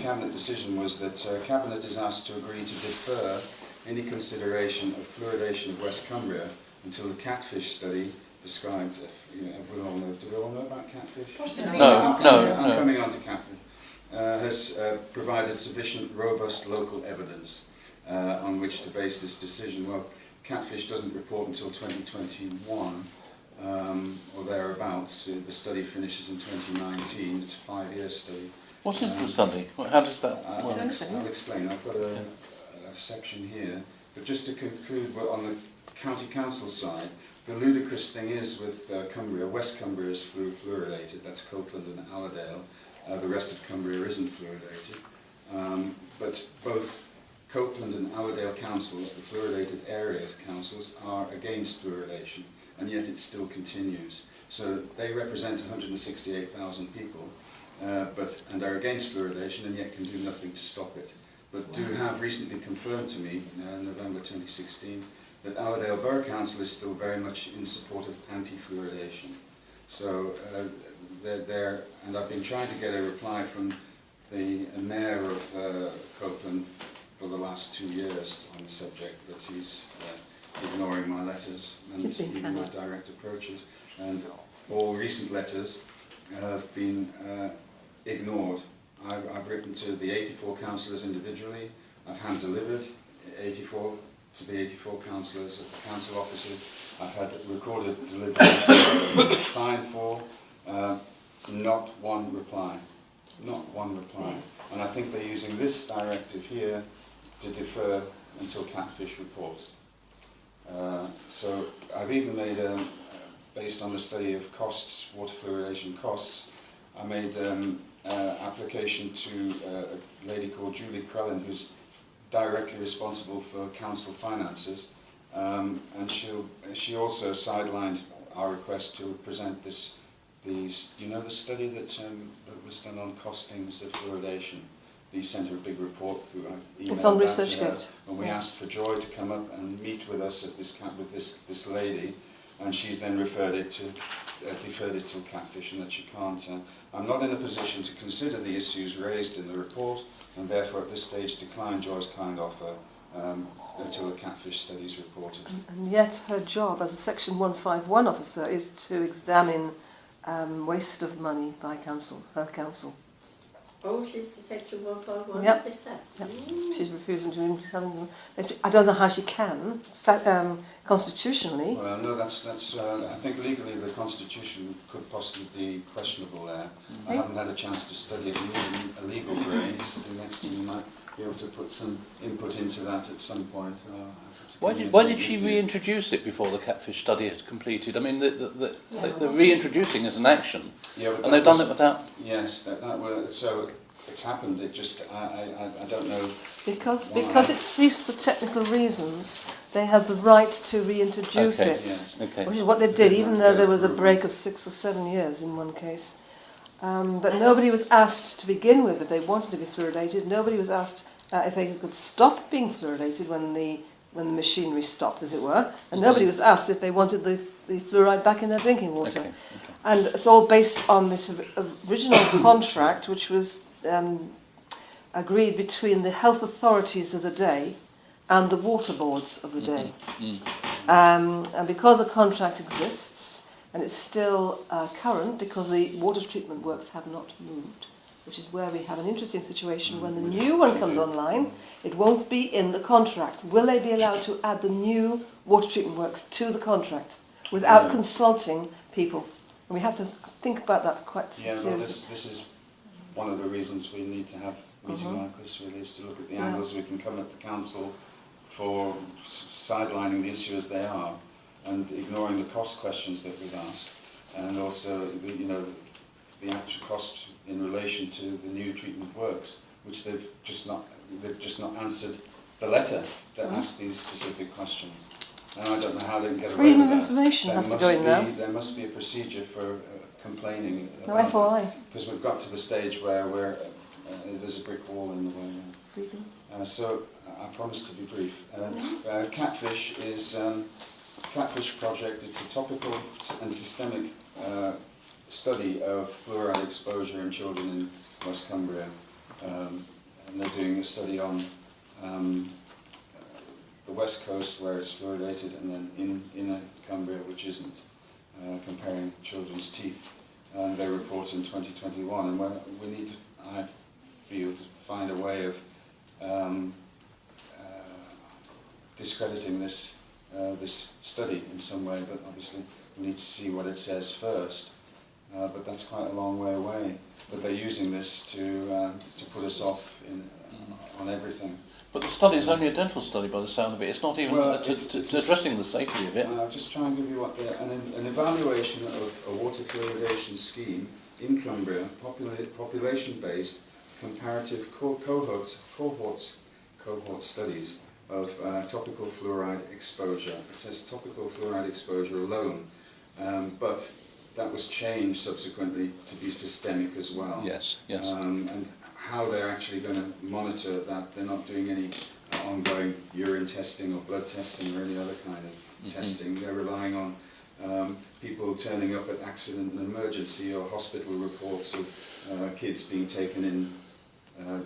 Cabinet decision was that Cabinet is asked to agree to defer any consideration of fluoridation of West Cumbria until the catfish study described. Do we all know about catfish? No. I'm coming on to catfish. Has provided sufficient robust local evidence on which to base this decision. Well, catfish doesn't report until 2021 or thereabouts. The study finishes in 2019. It's a 5-year study. What is the study? How does that work? I'll explain. I've got a section here. But just to conclude, well, on the County Council side, the ludicrous thing is with Cumbria, West Cumbria is fluoridated. That's Copeland and Allerdale. The rest of Cumbria isn't fluoridated. But both Copeland and Allerdale councils, the fluoridated area councils, are against fluoridation, and yet it still continues. So they represent 168,000 people, and are against fluoridation, and yet can do nothing to stop it. But do have recently confirmed to me, in November 2016, that Allerdale Borough Council is still very much in support of anti-fluoridation. So they're, and I've been trying to get a reply from the mayor of Copeland for the last 2 years on the subject, but he's ignoring my letters and even my direct approaches. And all recent letters have been ignored. I've written to the 84 councillors individually. I've hand-delivered 84 to the 84 councillors at the council offices. I've had recorded delivery signed for. Not one reply. Not one reply. And I think they're using this directive here to defer until catfish reports. So I've even made, based on the study of costs, water fluoridation costs, I made application to a lady called Julie Crellin, who's directly responsible for council finances, and she also sidelined our request to present this. You know the study that was done on costings of fluoridation? He sent her a big report through. It's on ResearchGate. And we asked for Joy to come up and meet with us at this camp with this lady, and she's then deferred it till catfish, and that she can't. I'm not in a position to consider the issues raised in the report, and therefore at this stage decline Joy's kind offer until the catfish study is reported. And yet her job as a Section 151 officer is to examine waste of money by her council. Oh, she's the Section 151 Yep. officer. Yep. She's refusing to having them. I don't know how she can, constitutionally. Well, no, that's. I think legally the Constitution could possibly be questionable there. I haven't had a chance to study it in a legal brain, sitting next to you might be able to put some input into that at some point. Why did she reintroduce it before the catfish study had completed? I mean, the reintroducing is an action, and they've done it without... Yes, that was, so it's happened, it just, I don't know... Because it ceased for technical reasons, they had the right to reintroduce it, yes. Which is what they did, even though there was a break of 6 or 7 years in one case. But nobody was asked to begin with if they wanted to be fluoridated. Nobody was asked if they could stop being fluoridated when the machinery stopped, as it were, and nobody was asked if they wanted the fluoride back in their drinking water. Okay. And it's all based on this original contract, which was agreed between the health authorities of the day and the water boards of the day. And because a contract exists, and it's still current because the water treatment works have not moved, which is where we have an interesting situation. When the new one comes online, it won't be in the contract. Will they be allowed to add the new water treatment works to the contract without consulting people? And we have to think about that quite seriously. Well, this is one of the reasons we need to have a meeting like this, really, is to look at the angles we can come at the council for sidelining the issue as they are and ignoring the cost questions that we've asked, and also the actual cost in relation to the new treatment works, which they've just not answered the letter that asked these specific questions. And I don't know how they can get away with that. Freedom of information has to go in now. There must be a procedure for complaining. No FOI. Because we've got to the stage where there's a brick wall in the way now. Freedom. So I promise to be brief. Catfish is Catfish project. It's a topical and systemic study of fluoride exposure in children in West Cumbria. and they're doing a study on the west coast where it's fluoridated, and then in Cumbria which isn't, comparing children's teeth. And they report in 2021, and we need to, I feel, to find a way of discrediting this study in some way, but obviously we need to see what it says first. But that's quite a long way away. But they're using this to put us off on everything. But the study is only a dental study by the sound of it. It's not even it's addressing the safety of it. I'll just try and give you what an evaluation of a water fluoridation scheme in Cumbria, population-based comparative cohort studies of topical fluoride exposure. It says topical fluoride exposure alone, but that was changed subsequently to be systemic as well. Yes, yes. And how they're actually going to monitor that, they're not doing any ongoing urine testing or blood testing or any other kind of testing. They're relying on people turning up at accident and emergency or hospital reports of kids being taken in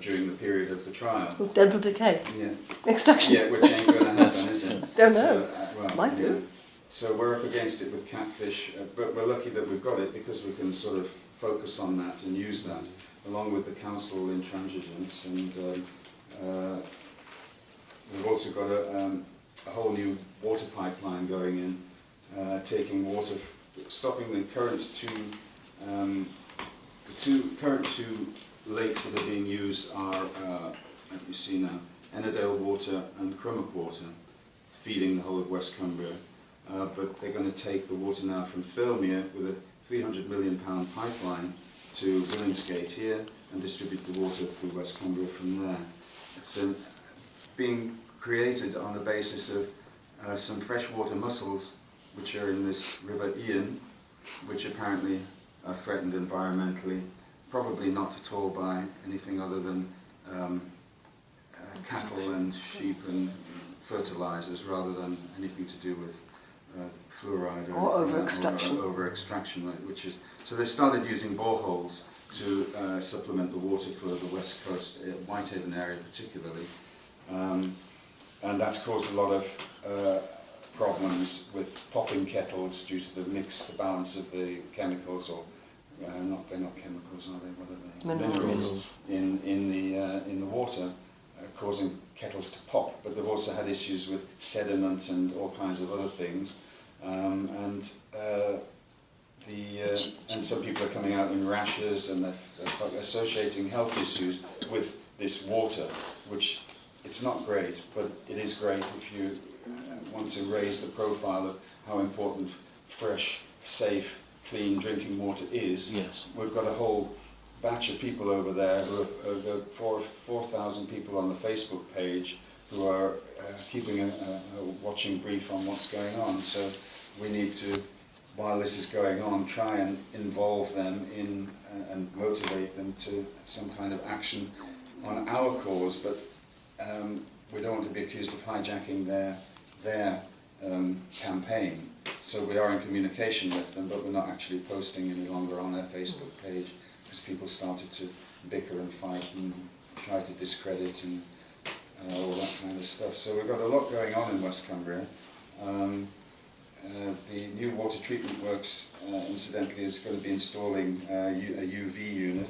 during the period of the trial. Dental decay. Yeah. Extraction. Yeah, which ain't going to happen, is it? Don't So, know. well, Might anyway. do. So we're up against it with catfish, but we're lucky that we've got it because we can sort of focus on that and use that, along with the council intransigence. And we've also got a whole new water pipeline going in, taking water, stopping the current current two lakes that are being used are, let me see now, Ennerdale water and Crummock water, feeding the whole of West Cumbria. But they're going to take the water now from Thirlmere with a £300 million pipeline to Williamsgate here and distribute the water through West Cumbria from there. It's being created on the basis of some freshwater mussels which are in this River Ian, which apparently are threatened environmentally, probably not at all by anything other than cattle and sheep and fertilizers, rather than anything to do with fluoride or over-extraction. Over extraction, which is, so they've started using boreholes to supplement the water for the west coast, Whitehaven area particularly, and that's caused a lot of problems with popping kettles due to the balance of the chemicals, or they're not chemicals, are they? What are they? Minerals. In the water, causing kettles to pop. But they've also had issues with sediment and all kinds of other things, and some people are coming out in rashes, and they're associating health issues with this water, which it's not great, but it is great if you want to raise the profile of how important fresh, safe, clean drinking water is. Yes. We've got a whole batch of people over there who are 4,000 people on the Facebook page who are keeping a watching brief on what's going on. So we need to, while this is going on, try and involve them in and motivate them to some kind of action on our cause, but we don't want to be accused of hijacking their campaign. So we are in communication with them, but we're not actually posting any longer on their Facebook page, because people started to bicker and fight and try to discredit and all that kind of stuff. So we've got a lot going on in West Cumbria. The new water treatment works, incidentally, is going to be installing a UV unit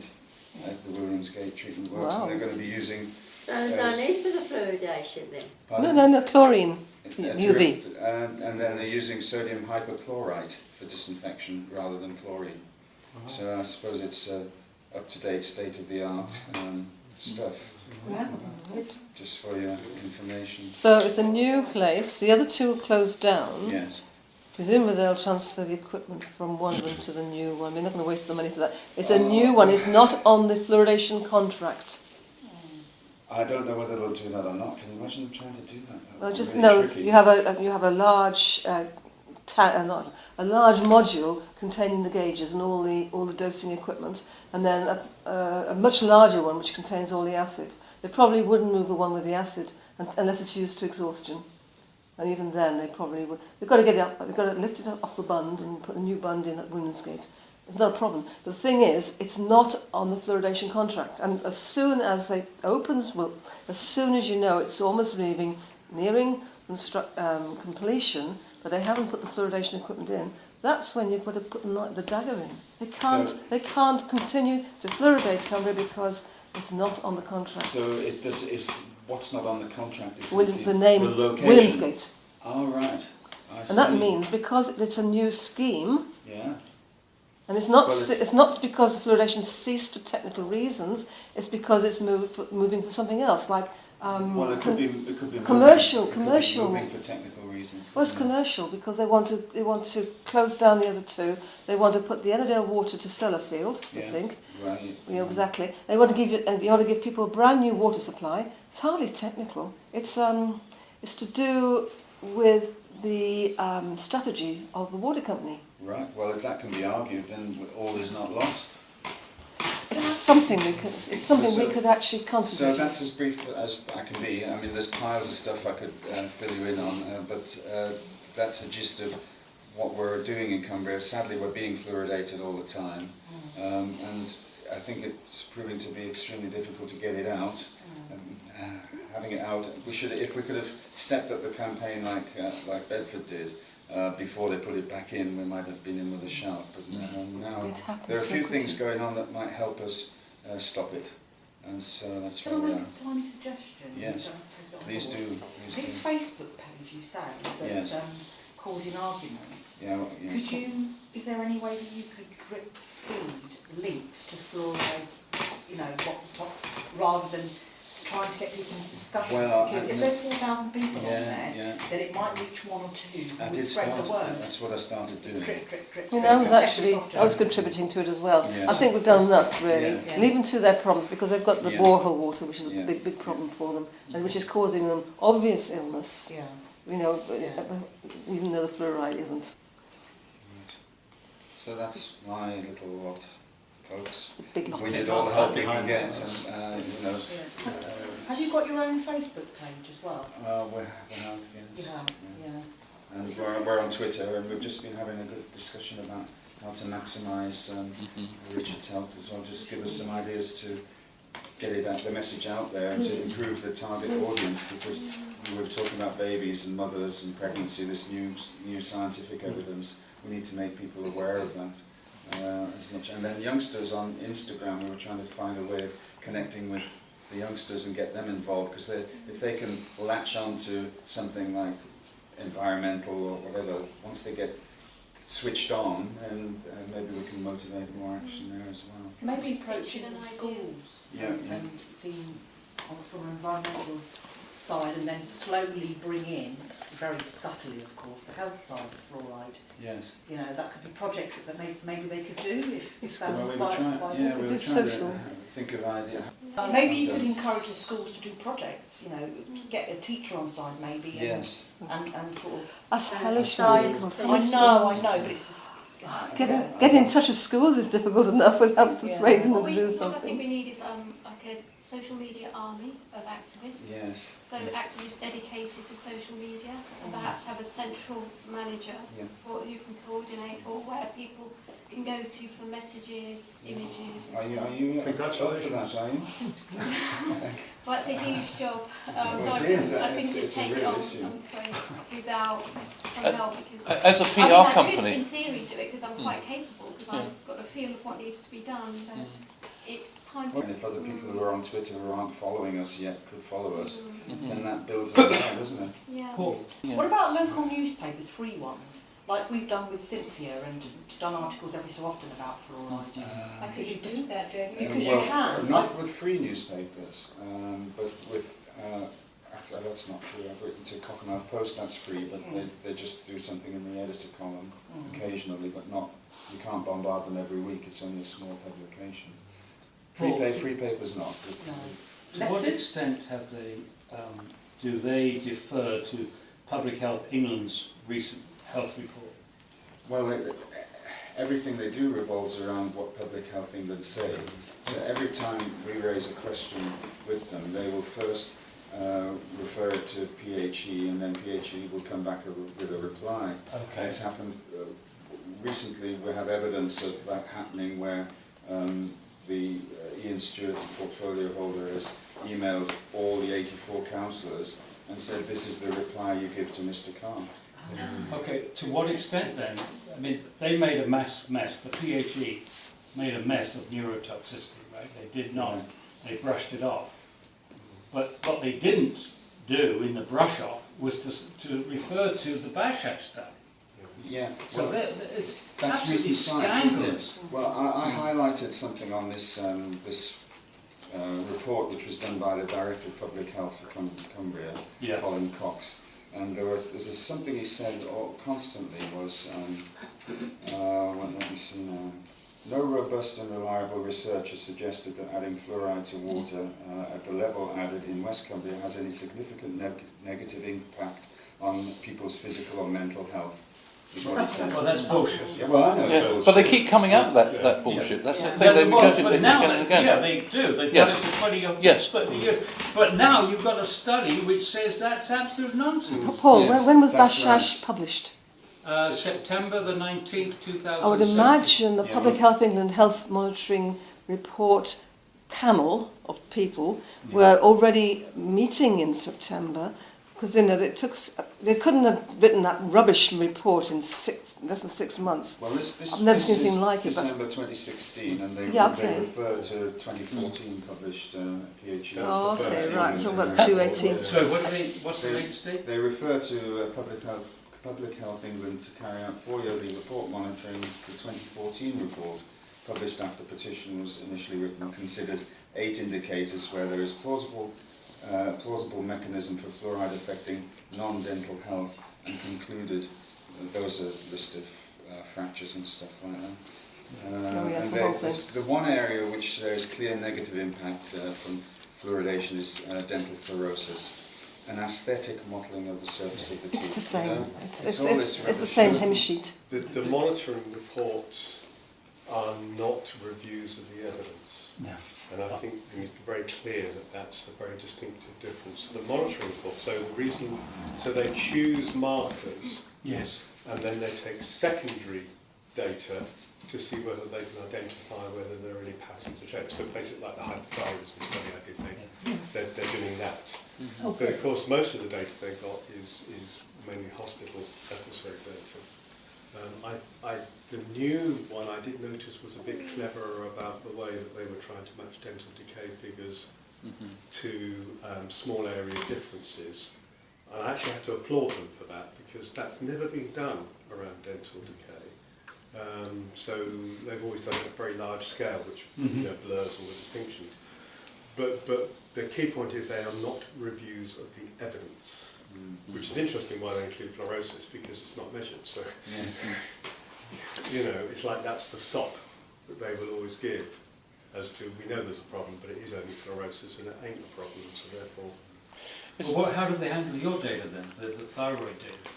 at the Williamsgate treatment works, and they're going to be using... So there's no need for the fluoridation then? Pardon? No, chlorine. UV. And then they're using sodium hypochlorite for disinfection rather than chlorine. So I suppose it's up-to-date, state-of-the-art stuff. Yeah. Just for your information. So it's a new place. The other two are closed down. Yes. Presumably they'll transfer the equipment from one room to the new one. We're not going to waste the money for that. It's a new one. It's not on the fluoridation contract. I don't know whether they'll do that or not. Can you imagine them trying to do that? Well, just really no. tricky. You have a large a large module containing the gauges and all the dosing equipment, and then a much larger one which contains all the acid. They probably wouldn't move the one with the acid unless it's used to exhaustion, and even then they probably would. They've got to get it up. They've got to lift it up off the bund and put a new bund in at Williamsgate, It's not a problem. But the thing is, it's not on the fluoridation contract. And as soon as it opens, well, as soon as you know it's almost nearing completion, but they haven't put the fluoridation equipment in, that's when you've got to put the dagger in. They can't continue to fluoridate Cumbria because it's not on the contract. So is what's not on the contract? It's The name the location. Williamsgate. Oh, right. I see. And that means because it's a new scheme, yeah. and it's not because fluoridation ceased for technical reasons. It's because it's moving for something else, like well, it could be commercial. Moving for technical reasons. Well, it's commercial because they want to close down the other two. They want to put the Ennerdale water to Sellafield, I think. Right. Yeah, exactly. They want to give people a brand new water supply. It's hardly technical. It's to do with the strategy of the water company. Right. Well, if that can be argued, then all is not lost. It's something we could actually concentrate. So that's as brief as I can be. I mean, there's piles of stuff I could fill you in on, but that's the gist of what we're doing in Cumbria. Sadly, we're being fluoridated all the time, and I think it's proving to be extremely difficult to get it out. Having it out, if we could have stepped up the campaign like Bedford did. Before they put it back in, we might have been in with a shout. But now there are a few things going on that might help us stop it, and so that's where we are. Can I make a tiny suggestion? Yes, please do. This Facebook page you say that's causing arguments. Yeah. Is there any way that you could drip feed links to fluoride? What's rather than trying to get people into discussions, because if there's 4,000 people on there, then it might reach one or two and would spread the word. That's what I started doing. Drip. I was contributing to it as well. Yes. I think we've done enough, really. Yeah. And even to their problems, because they've got the borehole water, which is a big problem for them, and which is causing them obvious illness. Yeah. Even though the fluoride isn't. Right. So that's my little lot, folks. Big lot. We did all the help we can get, and Have you got your own Facebook page as well? we have, yes. You have, yeah. And we're on Twitter, and we've just been having a good discussion about how to maximise Richard's help as well. Just give us some ideas to get the message out there and to improve the target audience, because we were talking about babies and mothers and pregnancy, this new scientific evidence. We need to make people aware of that as much. And then youngsters on Instagram, we were trying to find a way of connecting with the youngsters and get them involved, because if they can latch on to something like environmental or whatever, once they get switched on, then maybe we can motivate more action there as well. Maybe approaching the schools and seeing from an environmental side, and then slowly bring in, very subtly of course, the health side of fluoride. Yes. That could be projects that maybe they could do if that's we were trying to think of ideas. Maybe you could encourage the schools to do projects, get a teacher on side maybe, and sort of... That's hellish. I know, but it's just... Getting in touch with schools is difficult enough without persuading them to do something. What I think we need is like a social media army of activists. Yes. So activists dedicated to social media, and perhaps have a central manager who can coordinate, or where people can go to for messages, images. Are you up for that, are you? Well, it's a huge job. So I couldn't just take it on, I'm afraid, without some help. Because as a PR company, I could in theory do it because I'm quite capable, because I've got a feel of what needs to be done. But it's time. And if other people who are on Twitter who aren't following us yet could follow us, then that builds up there, doesn't it? Yeah. Paul, what about local newspapers, free ones? Like we've done with Cynthia and done articles every so often about fluoride. How could you do that, Because you can. Not with free newspapers, but with, actually that's not true, I've written to Cockermouth Post, that's free, but they just do something in the editor column occasionally, but not, you can't bombard them every week, it's only a small publication. Free paper's not. To what extent have they, do they defer to Public Health England's recent health report? Well, everything they do revolves around what Public Health England say. So every time we raise a question with them, they will first refer it to PHE, and then PHE will come back with a reply. Okay. It's happened recently we have evidence of that happening where the Ian Stewart, the portfolio holder, has emailed all the 84 councillors and said, this is the reply you give to Mr. Carr. Okay, to what extent then? I mean, they made a mess, the PHE made a mess of neurotoxicity, right? They did not, they brushed it off. But what they didn't do in the brush off was to refer to the Bashash study. Yeah. So well, it's that's absolutely recent science, isn't it? scandalous. Well, I highlighted something on this report which was done by the Director of Public Health for Cumbria, Yeah. Colin Cox. And there's something he said constantly was, let me see now, no robust and reliable research has suggested that adding fluoride to water at the level added in West Cumbria has any significant negative impact on people's physical or mental health. Is what he said. Well, that's bullshit. Yeah, well, I know it's bullshit. But they keep coming up that bullshit. That's the thing, they Well, regurgitate but it now again and again. Yeah, they do. They've Yes. done it for 20 or Yes. 30 years. But now you've got a study which says that's absolute nonsense. Paul, Yes, when was that's Bashash published? September the 19th, 2007. I would imagine the Public Health England Health Monitoring Report panel of people were already meeting in September, because they couldn't have written that rubbish report in less than 6 months. Well, this I've never seen is anything like it. December 2016, and they refer to 2014 published PhD. Oh, okay, right. Talking about 218. So what's the latest date? They refer to Public Health England to carry out 4-yearly report monitoring. The 2014 report, published after petition was initially written, considers 8 indicators where there is plausible mechanism for fluoride affecting non-dental health, and concluded those are a list of fractures and stuff like that. The one area which there is clear negative impact from fluoridation is dental fluorosis, an aesthetic modelling of the surface of the teeth. It's the same. You know? It's the same hymn sheet. The monitoring reports are not reviews of the evidence. No. And I think we need to be very clear that that's a very distinctive difference. The monitoring report, so they choose markers, Yes. and then they take secondary data to see whether they can identify whether there are any patterns of change. So basically like the hypothyroidism study I did, they're doing that. But of course most of the data they got is mainly hospital episode data. The new one I did notice was a bit cleverer about the way that they were trying to match dental decay figures to small area differences. And I actually had to applaud them for that, because that's never been done around dental decay. So they've always done it at a very large scale, which blurs all the distinctions. But the key point is they are not reviews of the evidence. Which is interesting why they include fluorosis, because it's not measured. So, it's like that's the sop that they will always give as to, we know there's a problem, but it is only fluorosis and it ain't a problem, so therefore... Well, how do they handle your data then, the thyroid data?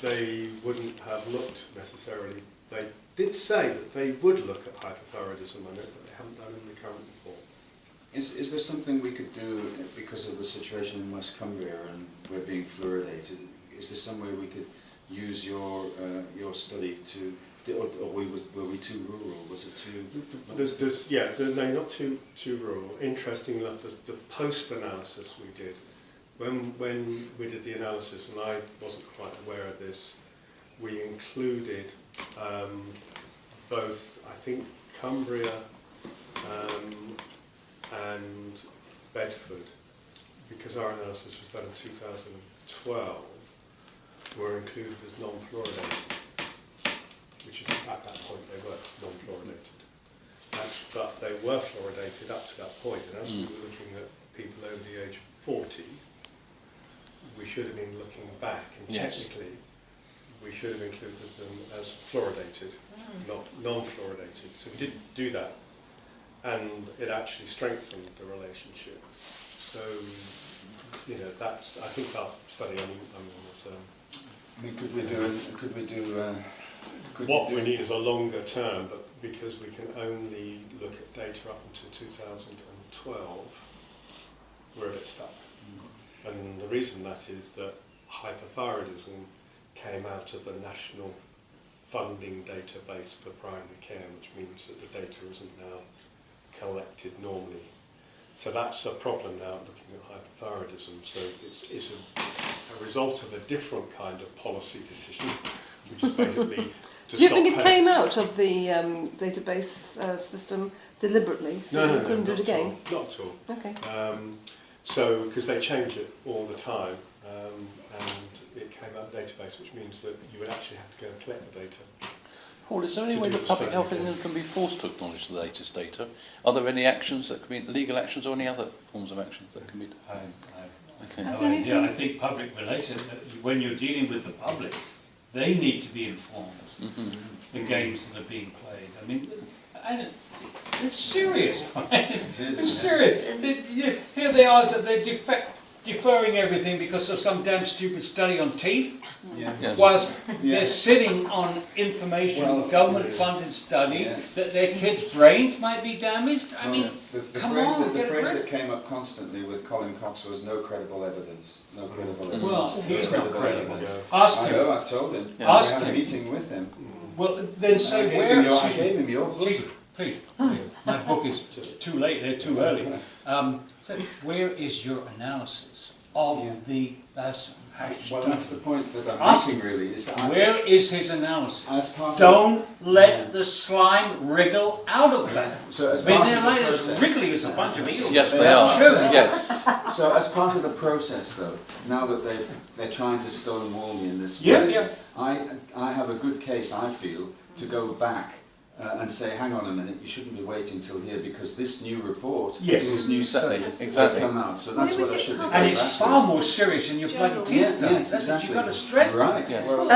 They wouldn't have looked necessarily. They did say that they would look at hypothyroidism on it, but they haven't done in the current report. Is there something we could do because of the situation in West Cumbria and we're being fluoridated? Is there some way we could use your study to, or were we too rural? Was it too? No, not too rural. Interesting enough, the post-analysis we did, when we did the analysis, and I wasn't quite aware of this, we included both, I think, Cumbria and Bedford, because our analysis was done in 2012, were included as non-fluoridated, which is at that point they were non-fluoridated. But they were fluoridated up to that point, and as we were looking at people over the age of 40, we should have been looking back, and technically we should have included them as fluoridated, not non-fluoridated. So we did do that, and it actually strengthened the relationship. So, that's, I think our study, what we need is a longer term, but because we can only look at data up until 2012, we're a bit stuck. And the reason that is that hypothyroidism came out of the national funding database for primary care, which means that the data isn't now collected normally. So that's a problem now looking at hypothyroidism. So it's a result of a different kind of policy decision, which is basically to Do you stop think it paying. came out of the database system deliberately, so you couldn't do it again? Not at all. Okay. So, because they change it all the time, and it came out of the database, which means that you would actually have to go and collect the data. Paul, is there any To way do that the Public study Health again. England can be forced to acknowledge the latest data? Are there any actions that can be legal actions or any other forms of actions that can be done? Okay. Has there Yeah, I think public relations, when you're dealing with the public, they need to be informed the games that are being played. I mean, and it's serious, right? It's serious. Here they are, that they're deferring everything because of some damn stupid study on teeth, Yes. whilst they're sitting on information, government-funded study, that their kids' brains might be damaged. I mean, the come phrase, on, the get a phrase grip. that came up constantly with Colin Cox was no credible evidence. No credible evidence. Well, no he's not credible credible. evidence. Ask I him. know, I've told him. Yeah. I Ask had a him. meeting with him. Well, then say I gave where. I gave him your book. Please. My book is too late. They're too early. So where is your analysis of the Bashash? Well, that's the point that I'm Ask making, really. Is that Where is his analysis? as part of Don't let the slime wriggle out of that. so as I mean, part they're of the like as process. wriggly as a bunch of eels. Yes, they are. True. Yes. So as part of the process, though, now that they're trying to stonewall me in this Yeah, way, yeah. I have a good case, I feel, to go back and say, hang on a minute, you shouldn't be waiting till here because this new report, Yes. this new study Exactly. has come out. So that's what I should be going And it's back far to. more serious than your bloody teeth Yes, study. yes, That's what exactly. you've got to stress. Right. Yes. Well,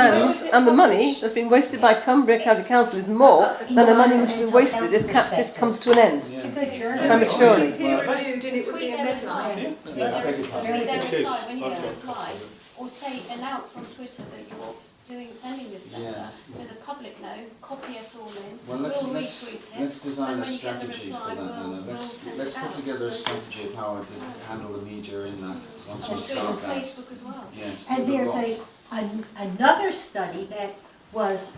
And the money that's been wasted by Cumbria County Council is more than the money which would be wasted if CatFist comes to an end. It's a good journey. Prematurely. Tweet their reply. Tweet their reply when you I've got a reply, or say announce on Twitter that you're sending this letter, Yes. so the public know. Copy us all in. Well, we'll let's retweet it. let's design and a when you get the strategy reply, for that. we'll Anna. send Let's it put out. together a strategy of how to handle the media in that once we Or do it on start that. Facebook as well. Yes. And do the there's lot. another study that was,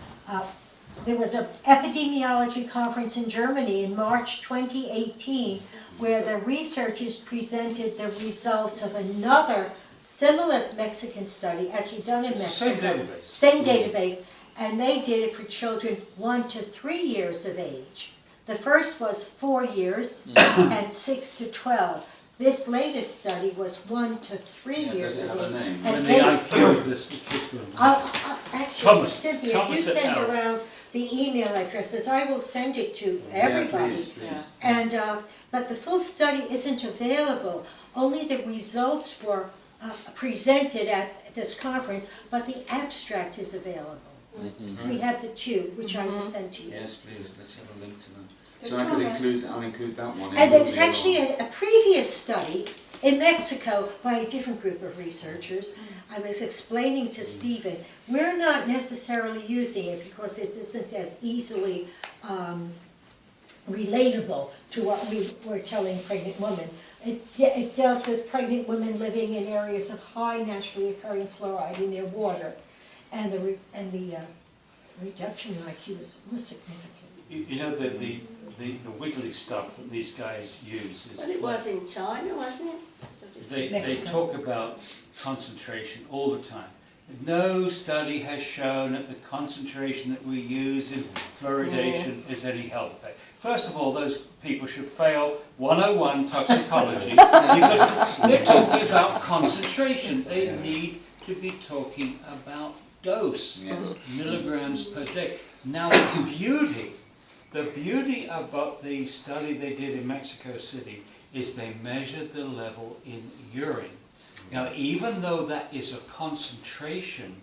there was an epidemiology conference in Germany in March 2018 where the researchers presented the results of another similar Mexican study, actually done in Same Mexico. database. Same database, and they did it for children 1 to 3 years of age. The first was 4 years and 6 to 12. This latest study was 1 to 3 Yeah, years does it of have a age. name? When And the they, IQ of this kids will. actually, Thomas, Cynthia, if Thomas you said send no. around the email addresses, I will send it to Yeah, everybody. please, please. And, but the full study isn't available. Only the results were presented at this conference, but the abstract is available. So we have the two, which I will send to you. Yes, please. Let's have a link to them. So I'll include that one. in And there with was the actually other a previous study in Mexico by a different group of researchers. I was explaining to Stephen, we're not necessarily using it because it isn't as easily relatable to what we were telling pregnant women. It dealt with pregnant women living in areas of high naturally occurring fluoride in their water, and the reduction in IQ was significant. You know that the wiggly stuff that these guys use is Well, it was in China, wasn't it? they talk about concentration all the time. No study has shown that the concentration that we use in fluoridation is any health effect. First of all, those people should fail 101 toxicology because they're talking about concentration. They need to be talking about dose, milligrams per day. Now the beauty about the study they did in Mexico City is they measured the level in urine. Now, even though that is a concentration,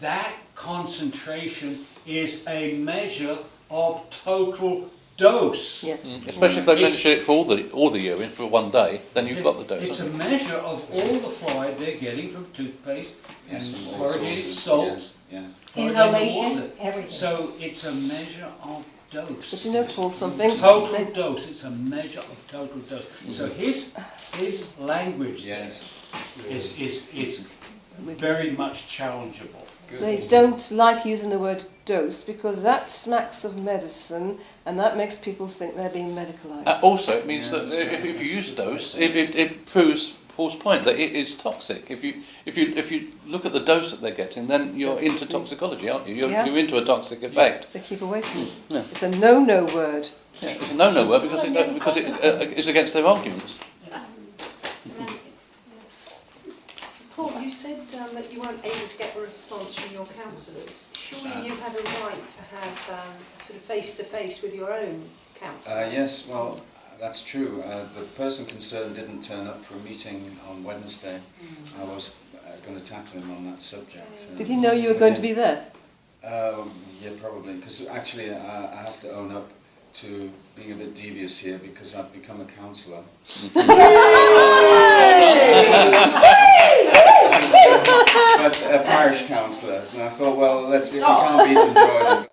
that concentration is a measure of total dose. Yes. Especially if they measure it for all the urine for one day, then you've got the dose. It's a haven't measure of all the fluoride they're getting from toothpaste and Yes, from all fluoridated sources, salts. Yeah. fluoridated Inhalation, water. everything. So it's a measure of dose. But you know, Paul, something. Total dose. It's a measure of total dose. So his language Yes. is very much challengeable. They don't like using the word dose because that smacks of medicine and that makes people think they're being medicalised. Also, it means that if you use dose, it proves Paul's point that it is toxic. If you look at the dose that they're getting, then you're into toxicology, aren't you? You're into a toxic effect. They keep away from it. Yeah. It's a no-no word. Yeah, it's a no-no word because it is against their arguments. Semantics, yes. Paul, you said that you weren't able to get a response from your counsellors. Surely you had a right to have sort of face-to-face with your own counsellor? Yes, well, that's true. The person concerned didn't turn up for a meeting on Wednesday. I was going to tackle him on that subject. Did he know you were going to be there? Yeah, probably, because actually I have to own up to being a bit devious here because I've become a counsellor. But a parish counsellor, and I thought, well, let's see if we can't beat some joy.